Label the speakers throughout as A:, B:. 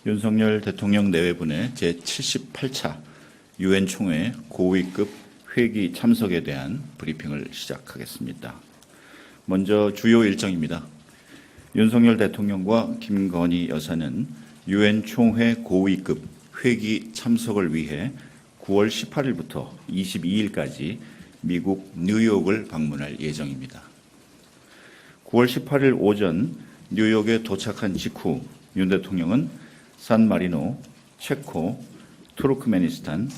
A: 윤석열 대통령 내외분의 제78차 유엔 총회 고위급 회기 참석에 대한 브리핑을 시작하겠습니다. 먼저 주요 일정입니다. 윤석열 대통령과 김건희 여사는 유엔 총회 고위급 회기 참석을 위해 9월 18일부터 22일까지 미국 뉴욕을 방문할 예정입니다. 9월 18일 오전 뉴욕에 도착한 직후 윤 대통령은 산마리노, 체코, 투르크메니스탄,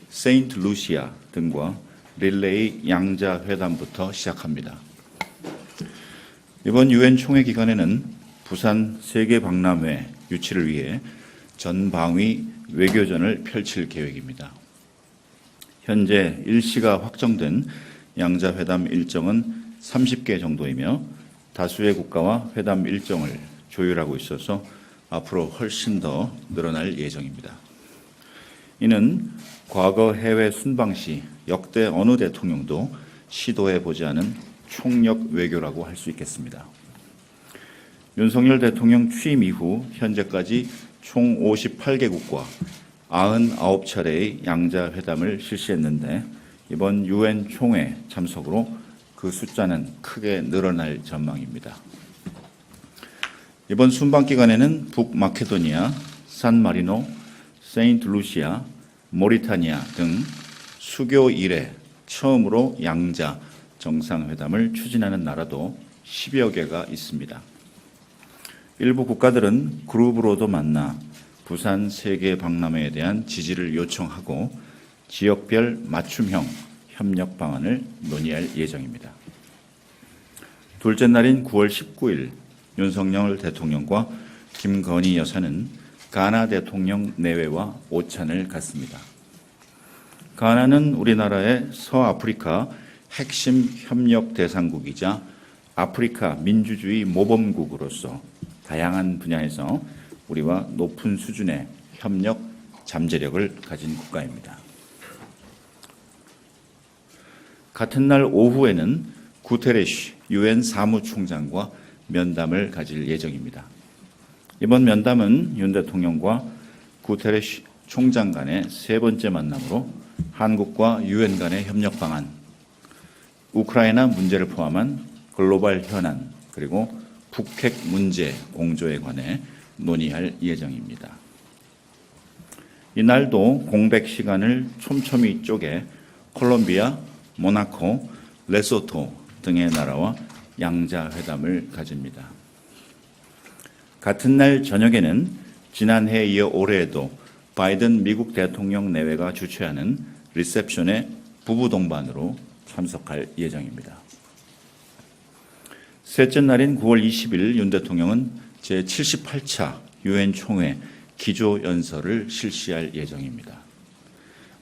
A: 세인트루시아 등과 릴레이 양자 회담부터 시작합니다. 이번 유엔 총회 기간에는 부산 세계박람회 유치를 위해 전방위 외교전을 펼칠 계획입니다. 현재 일시가 확정된 양자회담 일정은 30개 정도이며 다수의 국가와 회담 일정을 조율하고 있어서 앞으로 훨씬 더 늘어날 예정입니다. 이는 과거 해외 순방 시 역대 어느 대통령도 시도해보지 않은 총력 외교라고 할 수 있겠습니다. 윤석열 대통령 취임 이후 현재까지 총 58개국과 99차례의 양자회담을 실시했는데 이번 유엔 총회 참석으로 그 숫자는 크게 늘어날 전망입니다. 이번 순방 기간에는 북마케도니아, 산마리노, 세인트루시아, 모리타니아 등 수교 이래 처음으로 양자 정상회담을 추진하는 나라도 10여 개가 있습니다. 일부 국가들은 그룹으로도 만나 부산 세계박람회에 대한 지지를 요청하고 지역별 맞춤형 협력 방안을 논의할 예정입니다. 둘째 날인 9월 19일 윤석열 대통령과 김건희 여사는 가나 대통령 내외와 오찬을 갖습니다. 가나는 우리나라의 서아프리카 핵심 협력 대상국이자 아프리카 민주주의 모범국으로서 다양한 분야에서 우리와 높은 수준의 협력 잠재력을 가진 국가입니다. 같은 날 오후에는 구테레시 유엔 사무총장과 면담을 가질 예정입니다. 이번 면담은 윤 대통령과 구테레시 총장 간의 세 번째 만남으로 한국과 유엔 간의 협력 방안, 우크라이나 문제를 포함한 글로벌 현안, 그리고 북핵 문제 공조에 관해 논의할 예정입니다. 이날도 공백 시간을 촘촘히 쪼개 콜롬비아, 모나코, 레소토 등의 나라와 양자회담을 가집니다. 같은 날 저녁에는 지난해에 이어 올해에도 바이든 미국 대통령 내외가 주최하는 리셉션에 부부 동반으로 참석할 예정입니다. 셋째 날인 9월 20일 윤 대통령은 제78차 유엔 총회 기조연설을 실시할 예정입니다.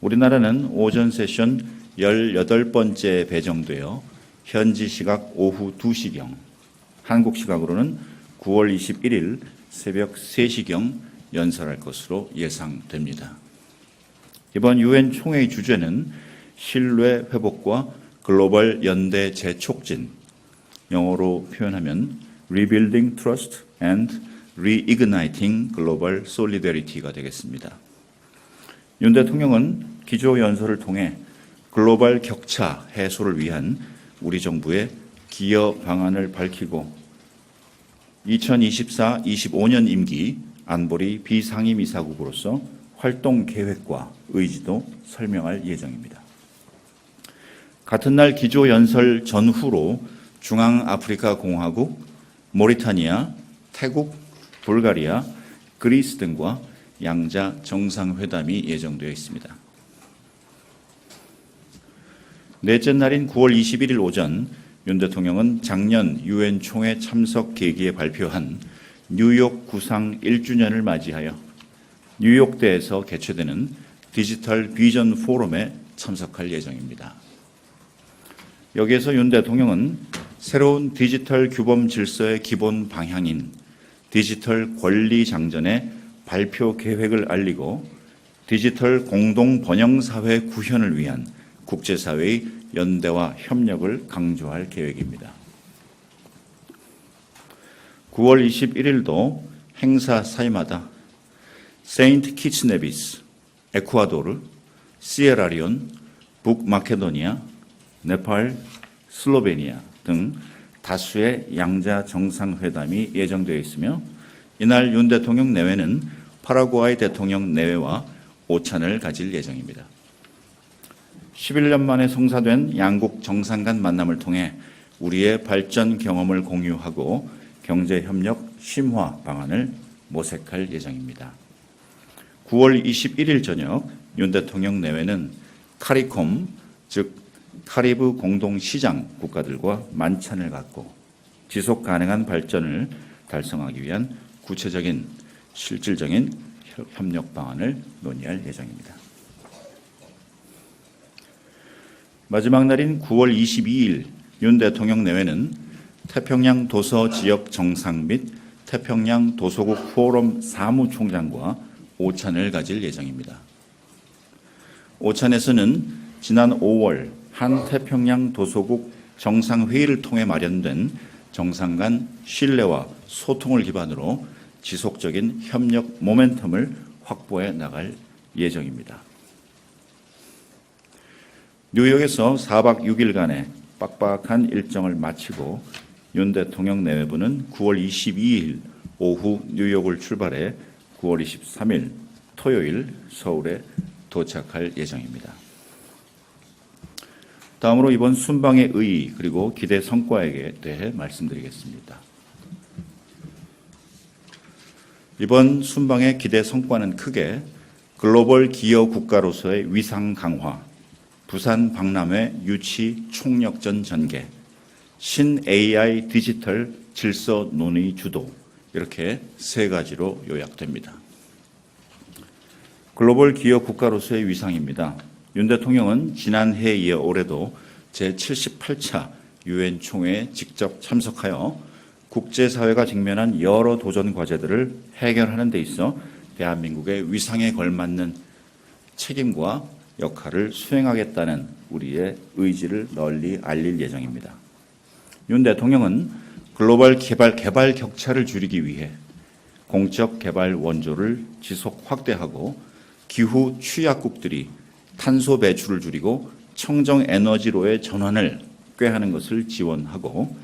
A: 우리나라는 오전 세션 18번째 배정되어 현지 시각 오후 2시경, 한국 시각으로는 9월 21일 새벽 3시경 연설할 것으로 예상됩니다. 이번 유엔 총회의 주제는 신뢰 회복과 글로벌 연대 재촉진, 영어로 표현하면 Rebuilding Trust and Reigniting Global Solidarity가 되겠습니다. 윤 대통령은 기조연설을 통해 글로벌 격차 해소를 위한 우리 정부의 기여 방안을 밝히고 2024-25년 임기 안보리 비상임이사국으로서 활동 계획과 의지도 설명할 예정입니다. 같은 날 기조연설 전후로 중앙아프리카 공화국, 모리타니아, 태국, 불가리아, 그리스 등과 양자 정상회담이 예정되어 있습니다. 넷째 날인 9월 21일 오전 윤 대통령은 작년 유엔 총회 참석 계기에 발표한 뉴욕 구상 1주년을 맞이하여 뉴욕대에서 개최되는 디지털 비전 포럼에 참석할 예정입니다. 여기에서 윤 대통령은 새로운 디지털 규범 질서의 기본 방향인 디지털 권리 장전의 발표 계획을 알리고 디지털 공동 번영 사회 구현을 위한 국제사회의 연대와 협력을 강조할 계획입니다. 9월 21일도 행사 사이마다 세인트 키츠네비스, 에쿠아도르, 시에라리온, 북마케도니아, 네팔, 슬로베니아 등 다수의 양자 정상회담이 예정되어 있으며 이날 윤 대통령 내외는 파라과이 대통령 내외와 오찬을 가질 예정입니다. 11년 만에 성사된 양국 정상 간 만남을 통해 우리의 발전 경험을 공유하고 경제협력 심화 방안을 모색할 예정입니다. 9월 21일 저녁 윤 대통령 내외는 카리콤, 즉 카리브 공동시장 국가들과 만찬을 갖고 지속 가능한 발전을 달성하기 위한 구체적인 실질적인 협력 방안을 논의할 예정입니다. 마지막 날인 9월 22일 윤 대통령 내외는 태평양 도서 지역 정상 및 태평양 도서국 포럼 사무총장과 오찬을 가질 예정입니다. 오찬에서는 지난 5월 한 태평양 도서국 정상회의를 통해 마련된 정상 간 신뢰와 소통을 기반으로 지속적인 협력 모멘텀을 확보해 나갈 예정입니다. 뉴욕에서 4박 6일간의 빡빡한 일정을 마치고 윤 대통령 내외부는 9월 22일 오후 뉴욕을 출발해 9월 23일 토요일 서울에 도착할 예정입니다. 다음으로 이번 순방의 의의 그리고 기대 성과에 대해 말씀드리겠습니다. 이번 순방의 기대 성과는 크게 글로벌 기여 국가로서의 위상 강화, 부산 박람회 유치 총력전 전개, 신 AI 디지털 질서 논의 주도 이렇게 세 가지로 요약됩니다. 글로벌 기여 국가로서의 위상입니다. 윤 대통령은 지난해에 이어 올해도 제78차 유엔 총회에 직접 참석하여 국제사회가 직면한 여러 도전 과제들을 해결하는 데 있어 대한민국의 위상에 걸맞는 책임과 역할을 수행하겠다는 우리의 의지를 널리 알릴 예정입니다. 윤 대통령은 글로벌 개발 격차를 줄이기 위해 공적 개발 원조를 지속 확대하고 기후 취약국들이 탄소 배출을 줄이고 청정 에너지로의 전환을 꾀하는 것을 지원하고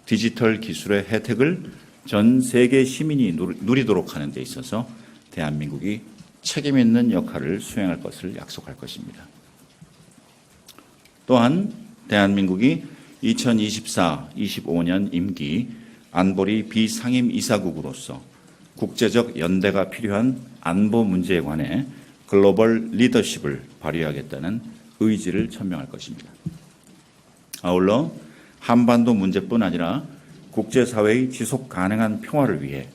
A: 디지털 기술의 혜택을 전 세계 시민이 누리도록 하는 데 있어서 대한민국이 책임 있는 역할을 수행할 것을 약속할 것입니다. 또한 대한민국이 2024-25년 임기 안보리 비상임 이사국으로서 국제적 연대가 필요한 안보 문제에 관해 글로벌 리더십을 발휘하겠다는 의지를 천명할 것입니다. 아울러 한반도 문제뿐 아니라 국제사회의 지속 가능한 평화를 위해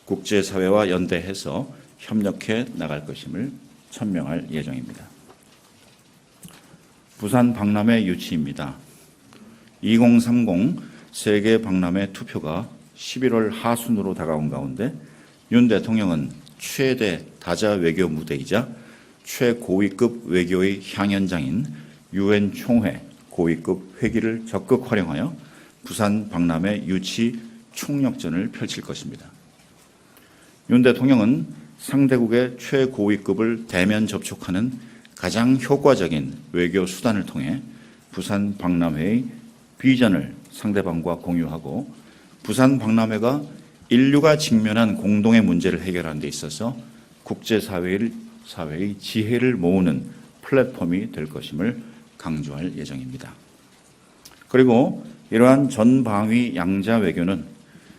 A: 국제사회와 연대해서 협력해 나갈 것임을 천명할 예정입니다. 부산 박람회 유치입니다. 2030 세계 박람회 투표가 11월 하순으로 다가온 가운데 윤 대통령은 최대 다자 외교 무대이자 최고위급 외교의 향연장인 유엔 총회 고위급 회기를 적극 활용하여 부산 박람회 유치 총력전을 펼칠 것입니다. 윤 대통령은 상대국의 최고위급을 대면 접촉하는 가장 효과적인 외교 수단을 통해 부산 박람회의 비전을 상대방과 공유하고 부산 박람회가 인류가 직면한 공동의 문제를 해결하는 데 있어서 국제사회의 지혜를 모으는 플랫폼이 될 것임을 강조할 예정입니다. 그리고 이러한 전방위 양자 외교는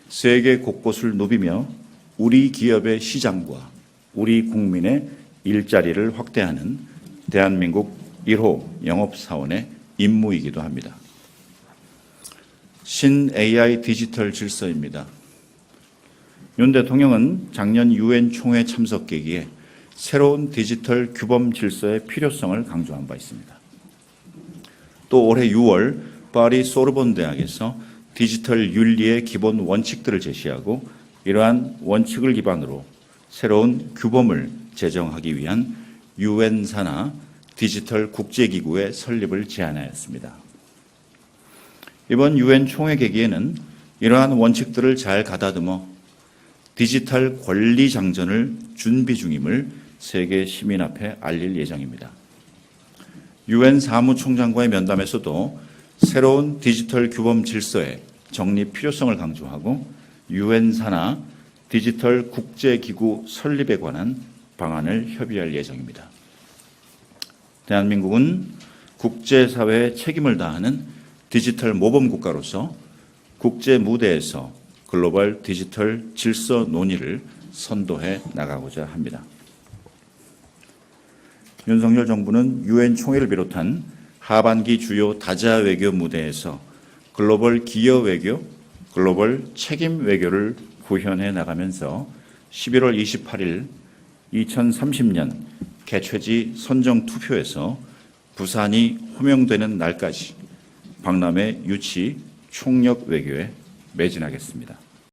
A: 세계 곳곳을 누비며 우리 기업의 시장과 우리 국민의 일자리를 확대하는 대한민국 1호 영업사원의 임무이기도 합니다. 신 AI 디지털 질서입니다. 윤 대통령은 작년 유엔 총회 참석 계기에 새로운 디지털 규범 질서의 필요성을 강조한 바 있습니다. 또 올해 6월 파리 소르본 대학에서 디지털 윤리의 기본 원칙들을 제시하고 이러한 원칙을 기반으로 새로운 규범을 제정하기 위한 유엔 산하 디지털 국제기구의 설립을 제안하였습니다. 이번 유엔 총회 계기에는 이러한 원칙들을 잘 가다듬어 디지털 권리 장전을 준비 중임을 세계 시민 앞에 알릴 예정입니다. 유엔 사무총장과의 면담에서도 새로운 디지털 규범 질서의 정립 필요성을 강조하고 유엔 산하 디지털 국제기구 설립에 관한 방안을 협의할 예정입니다. 대한민국은 국제사회에 책임을 다하는 디지털 모범 국가로서 국제 무대에서 글로벌 디지털 질서 논의를 선도해 나가고자 합니다. 윤석열 정부는 유엔 총회를 비롯한 하반기 주요 다자 외교 무대에서 글로벌 기여 외교, 글로벌 책임 외교를 구현해 나가면서 11월 28일 2030년 개최지 선정 투표에서 부산이 호명되는 날까지 박람회 유치 총력 외교에 매진하겠습니다.